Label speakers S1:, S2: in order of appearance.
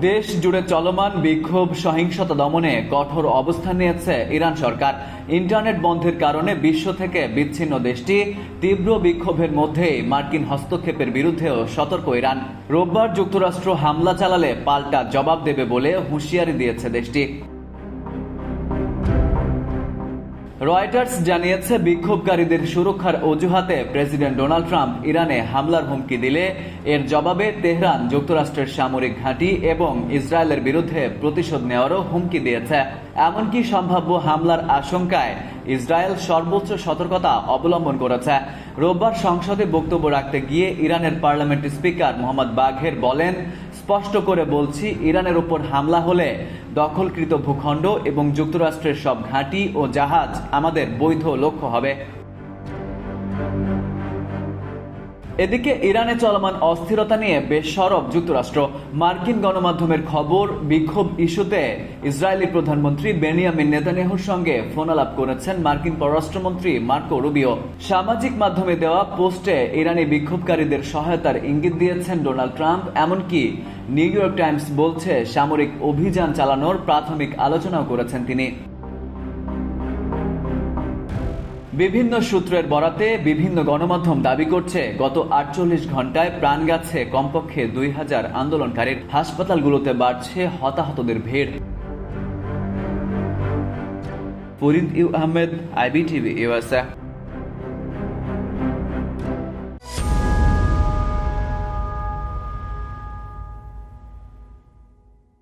S1: দেশ জুড়ে চলমান বিক্ষোভ সহিংসতা দমনে কঠোর অবস্থান নিয়েছে ইরান সরকার। ইন্টারনেট বন্ধের কারণে বিশ্ব থেকে বিচ্ছিন্ন দেশটি তীব্র বিক্ষোভের মধ্যেই মার্কিন হস্তক্ষেপের বিরুদ্ধেও সতর্ক ইরান। রোববার যুক্তরাষ্ট্র হামলা চালালে পাল্টা জবাব দেবে বলে হুঁশিয়ারি দিয়েছে দেশটি। রয়টার্স জানিয়েছে, বিক্ষোভকারীদের সুরক্ষার অজুহাতে প্রেসিডেন্ট ডোনাল্ড ট্রাম্প ইরানে হামলার হুমকি দিলে এর জবাবে তেহরান যুক্তরাষ্ট্রের সামরিক ঘাঁটি এবং ইসরায়েলের বিরুদ্ধে প্রতিশোধ নেওয়ারও হুমকি দিয়েছে। এমনকি সম্ভাব্য হামলার আশঙ্কায় ইসরায়েল সর্বোচ্চ সতর্কতা অবলম্বন করেছে। রোববার সংসদে বক্তব্য রাখতে গিয়ে ইরানের পার্লামেন্ট স্পিকার মোহাম্মদ বাঘের বলেন, স্পষ্ট করে বলছি, ইরানের উপর হামলা হলে দখলকৃত ভূখণ্ড এবং যুক্তরাষ্ট্রের সব ঘাঁটি ও জাহাজ আমাদের বৈধ লক্ষ্য হবে। এদিকে ইরানে চলমান অস্থিরতা নিয়ে বেশ সরব যুক্তরাষ্ট্র। মার্কিন গণমাধ্যমের খবর, বিক্ষোভ ইস্যুতে ইসরায়েলি প্রধানমন্ত্রী বেনিয়ামিন নেতানিয়াহুর সঙ্গে ফোন আলাপ করেছেন মার্কিন পররাষ্ট্রমন্ত্রী মার্কো রুবিও। সামাজিক মাধ্যমে দেওয়া পোস্টে ইরানি বিক্ষোভকারীদের সহায়তার ইঙ্গিত দিয়েছেন ডোনাল্ড ট্রাম্প। এমনকি নিউ ইয়র্ক টাইমস বলছে, সামরিক অভিযান চালানোর প্রাথমিক আলোচনাও করেছেন তিনি। বিভিন্ন সূত্রের বরাতে বিভিন্ন গণমাধ্যম দাবি করছে, গত 48 ঘন্টায় প্রাণ গেছে কমপক্ষে 2000 আন্দোলনকারীর। হাসপাতালগুলোতে বাড়ছে হতাহতদের ভিড়। Farid U Ahmed, IBTV USA।